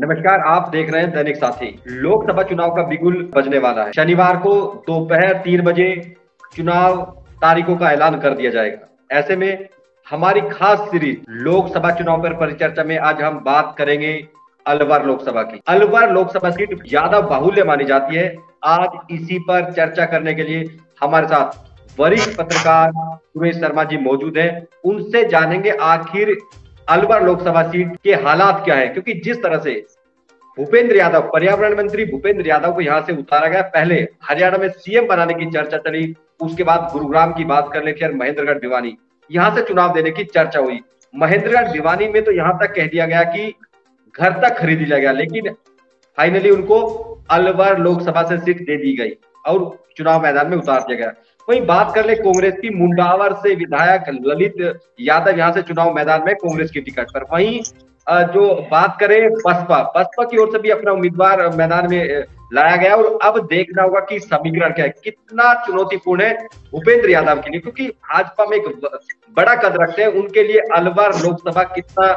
नमस्कार, आप देख रहे हैं दैनिक साथी। लोकसभा चुनाव का बिगुल बजने वाला है। शनिवार को दोपहर 3 बजे चुनाव तारीखों का ऐलान कर दिया जाएगा। ऐसे में हमारी खास सीरीज लोकसभा चुनाव पर परिचर्चा में आज हम बात करेंगे अलवर लोकसभा की। अलवर लोकसभा सीट ज्यादा बाहुल्य मानी जाती है। आज इसी पर चर्चा करने के लिए हमारे साथ वरिष्ठ पत्रकार सुरेश शर्मा जी मौजूद हैं। उनसे जानेंगे आखिर अलवर लोकसभा सीट के हालात क्या है, क्योंकि जिस तरह से भूपेंद्र यादव, पर्यावरण मंत्री भूपेंद्र यादव को यहां से उतारा गया, पहले हरियाणा में सीएम बनाने की चर्चा चली, उसके बाद गुरुग्राम की बात कर ले, फिर महेंद्रगढ़ भिवानी, यहां से चुनाव देने की चर्चा हुई। महेंद्रगढ़ भिवानी में तो यहां तक कह दिया गया कि घर तक खरीद लिया गया, लेकिन फाइनली उनको अलवर लोकसभा से सीट दे दी गई और चुनाव मैदान में उतार दिया गया। वहीं बात कर ले कांग्रेस की, मुंडावर से विधायक ललित यादव यहां से चुनाव मैदान में कांग्रेस की टिकट पर। वहीं जो बात करें बसपा की ओर से भी अपना उम्मीदवार मैदान में लाया गया और अब देखना होगा कि समीकरण क्या है, कितना चुनौतीपूर्ण है भूपेंद्र यादव के लिए, क्योंकि भाजपा में एक बड़ा कद रखते हैं, उनके लिए अलवर लोकसभा कितना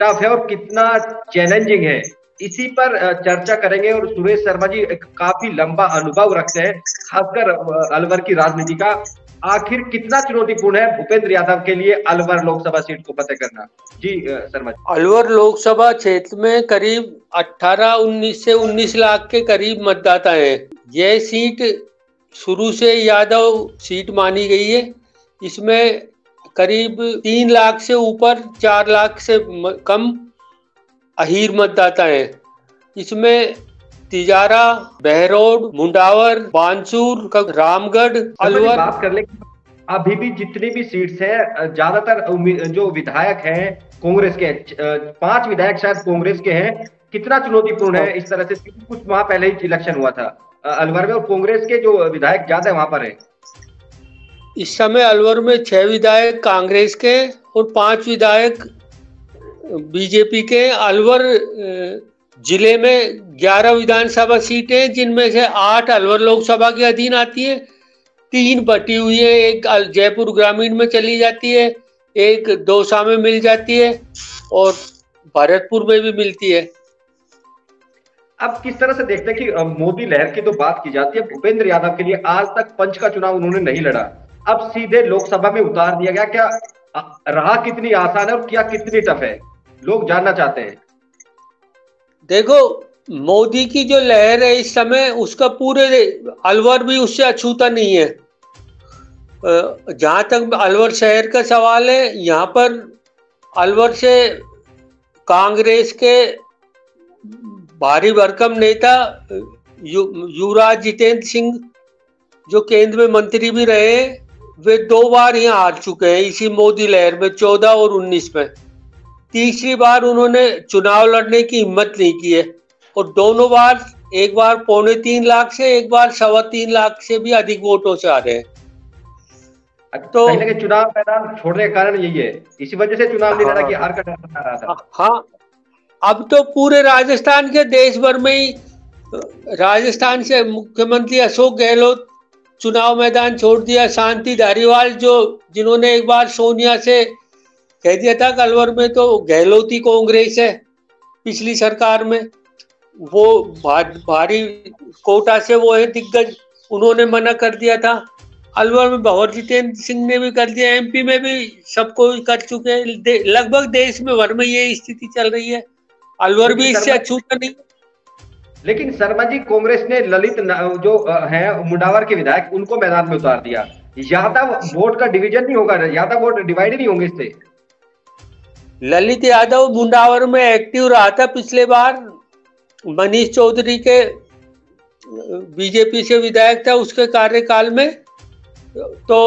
टफ है और कितना चैलेंजिंग है, इसी पर चर्चा करेंगे। और सुरेश शर्मा जी काफी लंबा अनुभव रखते हैं, खासकर अलवर की राजनीति का। आखिर कितना चुनौतीपूर्ण है भूपेंद्र यादव के लिए अलवर लोकसभा सीट को फतेह करना? जी शर्मा जी। अलवर लोकसभा क्षेत्र में करीब 18-19 से 19 लाख के करीब मतदाता हैं। यह सीट शुरू से यादव सीट मानी गई है। इसमें करीब 3 लाख से ऊपर 4 लाख से कम अहीर मतदाता हैं। इसमें तिजारा, बहरौड, मुंडावर, बानसूर, रामगढ़, अलवर। बात कर ले, अभी भी जितनी भी सीट्स हैं, ज्यादातर जो विधायक हैं कांग्रेस के, 5 विधायक शायद कांग्रेस के हैं। कितना चुनौतीपूर्ण है इस तरह से? कुछ माह पहले ही इलेक्शन हुआ था अलवर में और कांग्रेस के जो विधायक ज्यादा वहां पर है। इस समय अलवर में 6 विधायक कांग्रेस के और 5 विधायक बीजेपी के। अलवर जिले में 11 विधानसभा सीटें, जिनमें से 8 अलवर लोकसभा के अधीन आती है, 3 बटी हुई है। एक जयपुर ग्रामीण में चली जाती है, एक दौसा में मिल जाती है और भरतपुर में भी मिलती है। अब किस तरह से देखते हैं कि मोदी लहर की तो बात की जाती है, भूपेंद्र यादव के लिए आज तक पंच का चुनाव उन्होंने नहीं लड़ा, अब सीधे लोकसभा में उतार दिया गया। क्या रहा कितनी आसान है और क्या कितनी टफ है, लोग जानना चाहते हैं। देखो, मोदी की जो लहर है इस समय, उसका पूरे अलवर भी उससे अछूता नहीं है। जहां तक अलवर शहर का सवाल है, यहाँ पर अलवर से कांग्रेस के भारी भरकम नेता युवराज जितेंद्र सिंह, जो केंद्र में मंत्री भी रहे, वे 2 बार यहाँ हार चुके हैं इसी मोदी लहर में, 14 और 19 में। तीसरी बार उन्होंने चुनाव लड़ने की हिम्मत नहीं की है और दोनों बार, एक बार 3.25 लाख से, एक बार 3.25 लाख से भी अधिक वोटों से आ रहे हैं। तो चुनाव मैदान छोड़ने का कारण यही है, इसी वजह से चुनाव नहीं लड़ा कि हार का डर बना रहा था। हाँ, अब तो पूरे राजस्थान के, देश भर में ही, राजस्थान से मुख्यमंत्री अशोक गहलोत चुनाव मैदान छोड़ दिया। शांति धारीवाल, जिन्होंने एक बार सोनिया से कह दिया था कि अलवर में तो गहलोती कांग्रेस है पिछली सरकार में, वो भारी कोटा से वो है दिग्गज, उन्होंने मना कर दिया था। अलवर में भंवर जितेंद्र सिंह ने भी कर दिया, एमपी में भी सबको कर चुके हैं। लगभग देश में भर में ये स्थिति चल रही है, अलवर भी इससे अछूता नहीं। लेकिन शर्मा जी, कांग्रेस ने ललित जो है मुंडावर के विधायक, उनको मैदान में उतार दिया। यादव वोट का डिवीजन नहीं होगा, यादव वोट डिवाइड नहीं होंगे इससे। ललित यादव मुंडावर में एक्टिव रहा था पिछले बार, मनीष चौधरी के बीजेपी से विधायक था उसके कार्यकाल में। तो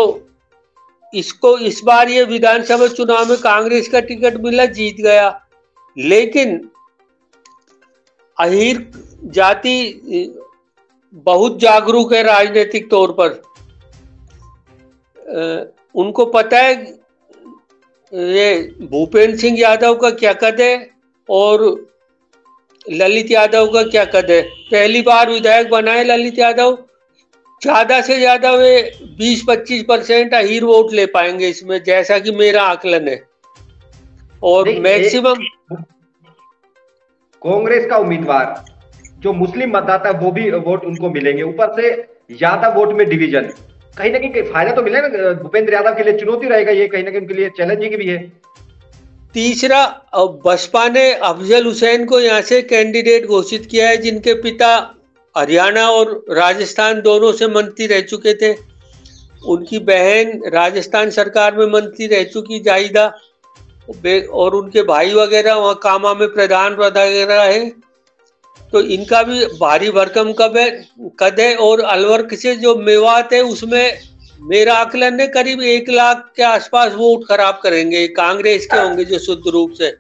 इसको इस बार ये विधानसभा चुनाव में कांग्रेस का टिकट मिला, जीत गया। लेकिन अहीर जाति बहुत जागरूक है राजनीतिक तौर पर। उनको पता है ये भूपेंद्र सिंह यादव का क्या कद है और ललित यादव का क्या कद है। पहली बार विधायक बनाए ललित यादव, ज्यादा से ज्यादा वे 20-25% अहीर वोट ले पाएंगे इसमें, जैसा कि मेरा आकलन है। और मैक्सिमम कांग्रेस का उम्मीदवार जो मुस्लिम मतदाता है वो भी वोट उनको मिलेंगे, ऊपर से ज्यादा वोट में डिवीजन, कहीं ना कहीं फायदा तो मिलेगा ना। भूपेंद्र यादव के लिए चुनौती रहेगा ये, कहीं ना कहीं उनके लिए चैलेंजिंग भी है। तीसरा, बसपा ने अफजल हुसैन को यहाँ से कैंडिडेट घोषित किया है, जिनके पिता हरियाणा और राजस्थान दोनों से मंत्री रह चुके थे। उनकी बहन राजस्थान सरकार में मंत्री रह चुकी जाहिदा, और उनके भाई वगैरह वहाँ कामा में प्रधान वगैरह है। तो इनका भी भारी भरकम कद है। और अलवर से जो मेवात है उसमें मेरा आकलन है करीब 1 लाख के आसपास वोट खराब करेंगे, कांग्रेस के होंगे जो शुद्ध रूप से,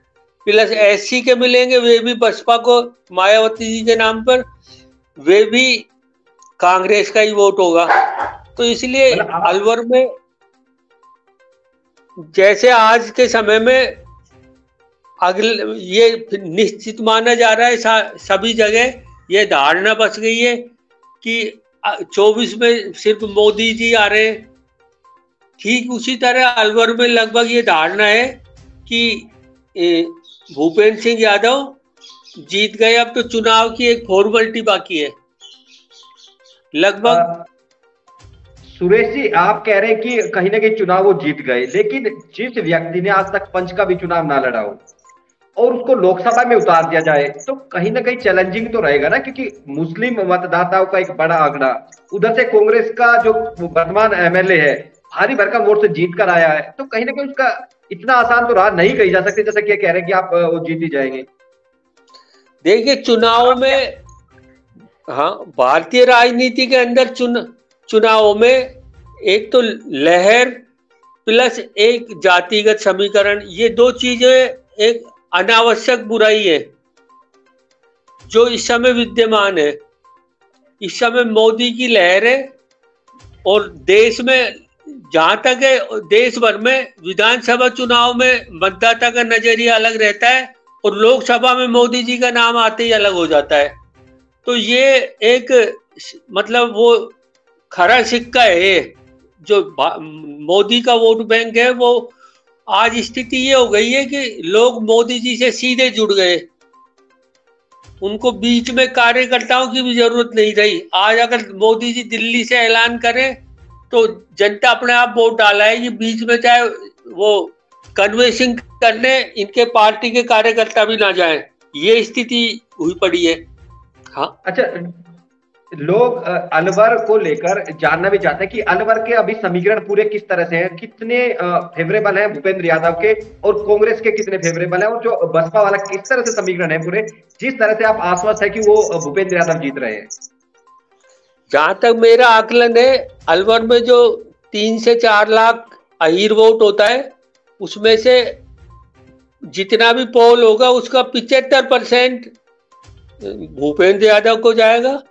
प्लस एससी के मिलेंगे, वे भी बसपा को, मायावती जी के नाम पर, वे भी कांग्रेस का ही वोट होगा। तो इसलिए अलवर में जैसे आज के समय में अगले ये निश्चित माना जा रहा है, सभी जगह ये धारणा बस गई है कि 24 में सिर्फ मोदी जी आ रहे हैं। ठीक उसी तरह अलवर में लगभग ये धारणा है कि भूपेंद्र सिंह यादव जीत गए, अब तो चुनाव की एक फॉर्मेलिटी बाकी है लगभग। सुरेश जी, आप कह रहे हैं कि कहीं ना कहीं चुनाव वो जीत गए, लेकिन जिस व्यक्ति ने आज तक पंच का भी चुनाव ना लड़ा हो और उसको लोकसभा में उतार दिया जाए तो कहीं ना कहीं चैलेंजिंग तो रहेगा ना, क्योंकि मुस्लिम मतदाताओं का एक बड़ा आंकड़ा, उधर से कांग्रेस का जो वर्तमान एमएलए है भारी भरकम वोट से जीत कर आया है, तो कहीं ना कहीं उसका इतना आसान तो राह नहीं कही जा सकती, जैसा कि कह रहे हैं कि आप वो जीत ही जाएंगे। देखिए चुनाव में, हाँ, भारतीय राजनीति के अंदर चुनावों में एक तो लहर प्लस एक जातिगत समीकरण, ये दो चीजें एक अनावश्यक बुराई है जो इस समय विद्यमान है। इस समय मोदी की लहर है और देश में, जहां तक है देश भर में विधानसभा चुनाव में मतदाता का नजरिया अलग रहता है और लोकसभा में मोदी जी का नाम आते ही अलग हो जाता है। तो ये एक मतलब वो खरा सिक्का है जो मोदी का वोट बैंक है। वो आज स्थिति ये हो गई है कि लोग मोदी जी से सीधे जुड़ गए, उनको बीच में कार्यकर्ताओं की भी जरूरत नहीं रही। आज अगर मोदी जी दिल्ली से ऐलान करें तो जनता अपने आप वोट डालेगी, बीच में चाहे वो कन्वेंसिंग करने इनके पार्टी के कार्यकर्ता भी ना जाएं, ये स्थिति हुई पड़ी है। हाँ, अच्छा, लोग अलवर को लेकर जानना भी चाहते हैं कि अलवर के अभी समीकरण पूरे किस तरह से हैं, कितने फेवरेबल हैं भूपेंद्र यादव के और कांग्रेस के कितने फेवरेबल हैं, और जो बसपा वाला किस तरह से समीकरण है पूरे, जिस तरह से आप आश्वस्त है कि वो भूपेंद्र यादव जीत रहे हैं। जहां तक मेरा आकलन है, अलवर में जो 3 से 4 लाख अहीर वोट होता है उसमें से जितना भी पोल होगा उसका 75% भूपेंद्र यादव को जाएगा।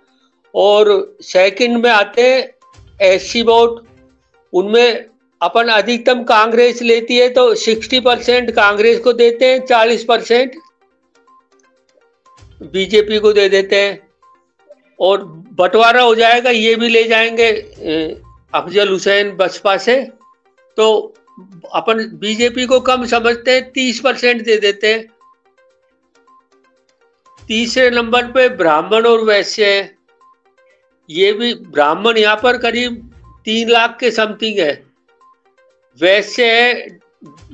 और सेकंड में आते हैं एससी वोट, उनमें अपन अधिकतम कांग्रेस लेती है तो 60% कांग्रेस को देते हैं, 40% बीजेपी को दे देते हैं और बंटवारा हो जाएगा, ये भी ले जाएंगे अफजल हुसैन बसपा से, तो अपन बीजेपी को कम समझते हैं, 30% दे देते हैं। तीसरे नंबर पे ब्राह्मण और वैश्य है, ये भी ब्राह्मण यहाँ पर करीब 3 लाख के समथिंग है, वैश्य है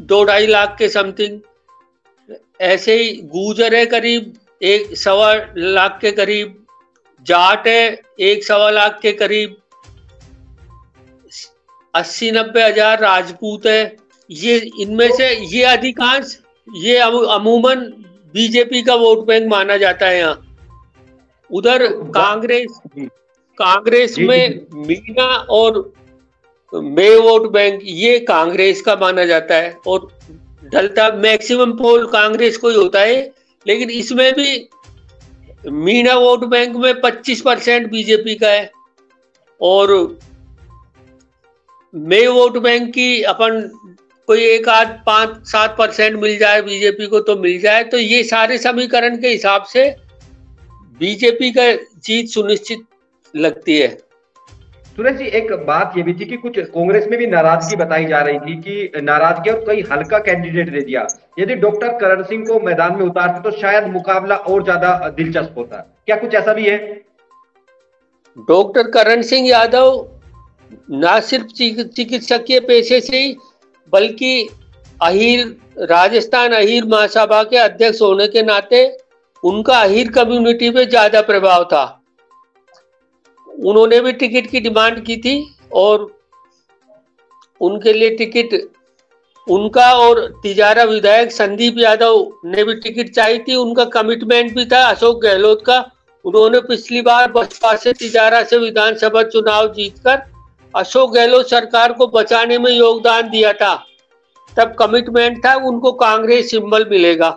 2-2.5 लाख के समथिंग, ऐसे ही गुर्जर है करीब 1-1.25 लाख के करीब, जाट है 1-1.25 लाख के करीब, 80-90 हजार राजपूत है। ये इनमें से ये अधिकांश, ये अमूमन बीजेपी का वोट बैंक माना जाता है यहाँ। उधर कांग्रेस में मीना और मे वोट बैंक ये कांग्रेस का माना जाता है और ढलता मैक्सिमम पोल कांग्रेस को ही होता है, लेकिन इसमें भी मीना वोट बैंक में 25% बीजेपी का है और मे वोट बैंक की अपन कोई 1-5-7% मिल जाए बीजेपी को तो मिल जाए। तो ये सारे समीकरण के हिसाब से बीजेपी का जीत सुनिश्चित लगती है। सुरेश जी, एक बात ये भी थी कि कुछ कांग्रेस में भी नाराजगी बताई जा रही थी कि नाराजगी और कई हल्का कैंडिडेट दे दिया। यदि डॉक्टर करण सिंह को मैदान में उतारते तो शायद मुकाबला और ज्यादा दिलचस्प होता। क्या कुछ ऐसा भी है? डॉक्टर करण सिंह यादव न सिर्फ चिकित्सकीय पेशे से ही, बल्कि अहीर राजस्थान अहीर महासभा के अध्यक्ष होने के नाते उनका अहीर कम्युनिटी पे ज्यादा प्रभाव था। उन्होंने भी टिकट की डिमांड की थी और उनके लिए टिकट, उनका और तिजारा विधायक संदीप यादव ने भी टिकट चाहिए थी। उनका कमिटमेंट भी था अशोक गहलोत का। उन्होंने पिछली बार बसपा से तिजारा से विधानसभा चुनाव जीतकर अशोक गहलोत सरकार को बचाने में योगदान दिया था। तब कमिटमेंट था उनको कांग्रेस सिंबल मिलेगा,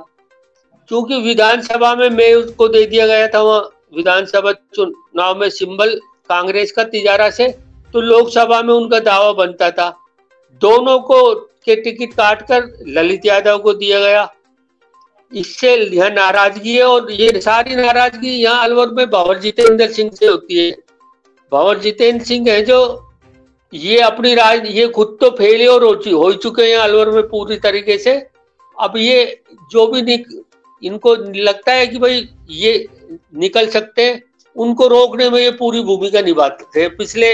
क्योंकि विधानसभा में मेयर को दे दिया गया था वहां विधानसभा चुनाव में सिंबल कांग्रेस का तिजारा से, तो लोकसभा में उनका दावा बनता था। दोनों को के टिकट काटकर ललित यादव को दिया गया। इससे यह नाराजगी है, और ये सारी नाराजगी यहाँ अलवर में भंवर जितेंद्र सिंह से होती है। भंवर जितेंद्र सिंह है जो ये अपनी ये खुद तो फेलियर हो चुके हैं अलवर में पूरी तरीके से। अब ये जो भी इनको लगता है कि भाई ये निकल सकते हैं, उनको रोकने में ये पूरी भूमिका निभाते थे। पिछले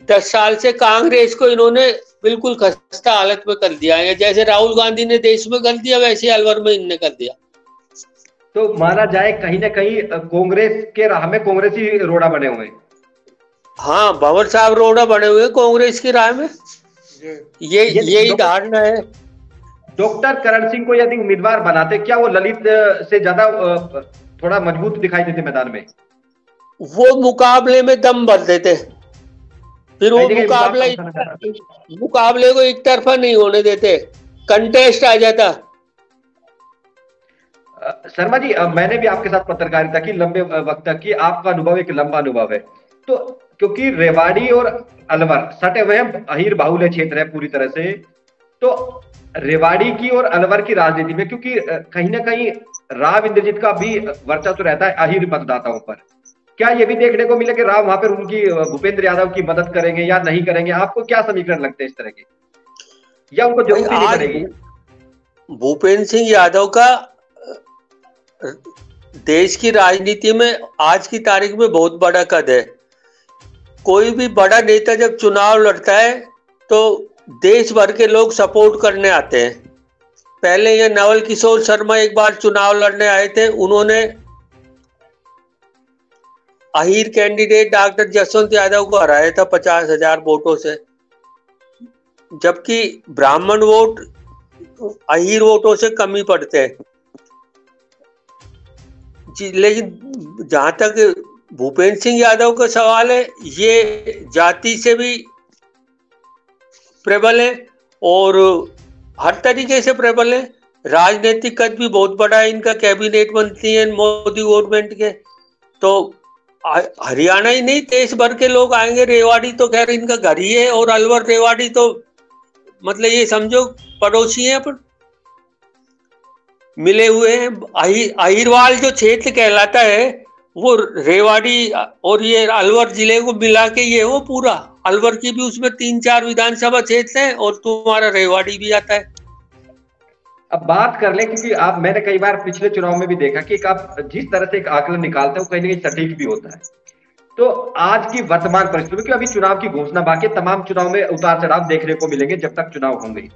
10 साल से कांग्रेस को इन्होंने बिल्कुल खस्ता हालत में कर दिया है। जैसे राहुल गांधी ने देश में कर दिया, वैसे अलवर में इनने कर दिया। तो माना जाए कहीं ना कहीं कांग्रेस के राह में कांग्रेसी रोड़ा बने हुए हैं। हाँ, भंवर साहब रोड़ा बने हुए कांग्रेस की राह में, यही धारणा है। डॉक्टर करण सिंह को यदि उम्मीदवार बनाते, क्या वो ललित से ज्यादा थोड़ा मजबूत दिखाई देते मैदान में? वो मुकाबले में दम भर देते, फिर वो मुकाबले को एक तरफा नहीं होने देते, कंटेस्ट आ जाता। शर्मा जी, मैंने भी आपके साथ पत्रकारिता की लंबे वक्त तक की, आपका अनुभव एक लंबा अनुभव है। तो क्योंकि रेवाड़ी और अलवर सटे हुए हैं, अहीर बाहुल्य क्षेत्र है पूरी तरह से, तो रेवाड़ी की और अलवर की राजनीति में क्योंकि कहीं ना कहीं राव इंद्रजीत का भी वर्चस्व रहता है अहीर मतदाताओं पर, क्या ये भी देखने को मिले कि राव वहां पर उनकी भूपेंद्र यादव की मदद करेंगे या नहीं करेंगे? आपको क्या समीकरण लगते हैं इस तरह के, या उनको जरूरत ही नहीं पड़ेगी? भूपेंद्र सिंह यादव का देश की राजनीति में आज की तारीख में बहुत बड़ा कद है। कोई भी बड़ा नेता जब चुनाव लड़ता है तो देश भर के लोग सपोर्ट करने आते हैं। पहले ये नवल किशोर शर्मा एक बार चुनाव लड़ने आए थे, उन्होंने अहीर कैंडिडेट डॉक्टर जसवंत यादव को हराया था 50,000 वोटों से, जबकि ब्राह्मण वोट अहीर वोटों से कम ही पड़ते हैं। लेकिन जहां तक भूपेंद्र सिंह यादव का सवाल है, ये जाति से भी प्रबल है और हर तरीके से प्रबल है। राजनीतिक कद भी बहुत बड़ा है इनका, कैबिनेट मंत्री है मोदी गवर्नमेंट के। तो हरियाणा ही नहीं, देश भर के लोग आएंगे। रेवाड़ी तो खैर इनका घर ही है, और अलवर रेवाड़ी तो मतलब ये समझो पड़ोसी हैं, पर मिले हुए हैं। अहीरवाल जो क्षेत्र कहलाता है वो रेवाड़ी और ये अलवर जिले को मिला के ये वो पूरा अलवर की भी उसमें 3-4 विधानसभा क्षेत्र हैं, और तुम्हारा रेवाड़ी भी आता है। अब बात कर ले, क्योंकि आप, मैंने कई बार पिछले चुनाव में भी देखा कि आप जिस तरह से एक आकलन निकालते हो कहीं ना कहीं सटीक भी होता है। तो आज की वर्तमान परिस्थिति में, अभी चुनाव की घोषणा बाकी, तमाम चुनाव में उतार चढ़ाव देखने को मिलेंगे जब तक चुनाव होंगे।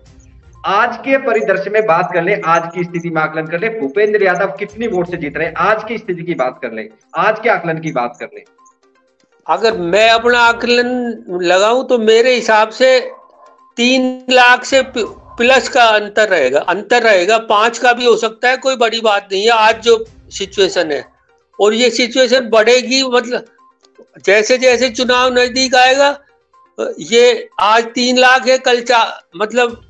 आज के परिदृश्य में बात कर ले, आज की स्थिति में आकलन कर ले, भूपेंद्र यादव कितनी वोट से जीत रहे हैं, आज की स्थिति की बात कर ले, आज के आकलन की बात कर ले। अगर मैं अपना आकलन लगाऊं तो मेरे हिसाब से 3 लाख से प्लस का अंतर रहेगा। 5 का भी हो सकता है, कोई बड़ी बात नहीं है आज जो सिचुएशन है। और ये सिचुएशन बढ़ेगी, मतलब जैसे जैसे चुनाव नजदीक आएगा, ये आज 3 लाख है, कल मतलब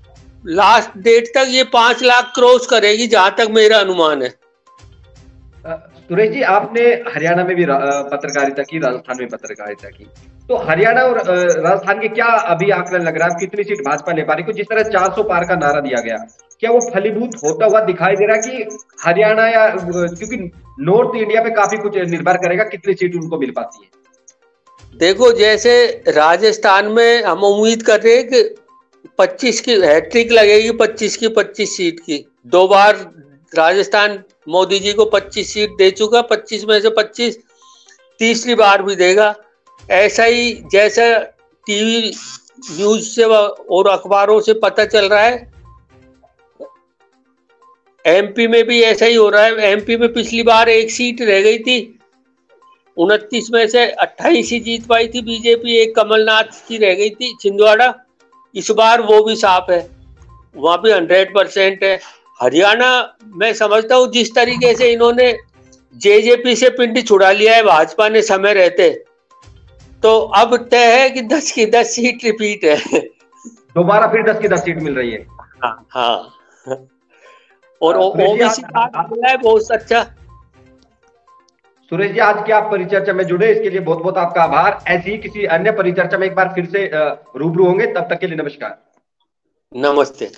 लास्ट डेट तक ये 5 लाख क्रॉस करेगी, जहां तक मेरा अनुमान है। सुरेश जी, आपने हरियाणा में भी पत्रकारिता की, राजस्थान में पत्रकारिता की, तो हरियाणा और राजस्थान के क्या अभी आकलन लग रहा है? कितनी सीट भाजपा ले पा रही? जिस तरह 400 पार का नारा दिया गया, क्या वो फलीभूत होता हुआ दिखाई दे रहा है कि हरियाणा, या क्योंकि नॉर्थ इंडिया पे काफी कुछ निर्भर करेगा कितनी सीट उनको मिल पाती है? देखो, जैसे राजस्थान में हम उम्मीद कर रहे हैं कि 25 की हैट्रिक लगेगी, 25 की 25 सीट की। 2 बार राजस्थान मोदी जी को 25 सीट दे चुका, 25 में से 25 तीसरी बार भी देगा। ऐसा ही जैसा टीवी न्यूज से और अखबारों से पता चल रहा है, एमपी में भी ऐसा ही हो रहा है। एमपी में पिछली बार 1 सीट रह गई थी, 29 में से 28 ही जीत पाई थी बीजेपी, एक कमलनाथ की रह गई थी छिंदवाड़ा। इस बार वो भी साफ है, वहां भी 100% है। हरियाणा मैं समझता हूँ जिस तरीके से इन्होंने जेजेपी से पिंड छुड़ा लिया है भाजपा ने समय रहते, तो अब तय है कि 10 की 10 सीट रिपीट है। दोबारा फिर 10 की 10 सीट मिल रही है। हाँ, और सुरेश ओबीसी मिला है बहुत अच्छा। जी, आज की आप परिचर्चा में जुड़े इसके लिए बहुत बहुत आपका आभार। ऐसी ही किसी अन्य परिचर्चा में एक बार फिर से रूबरू होंगे, तब तक के लिए नमस्कार। नमस्ते।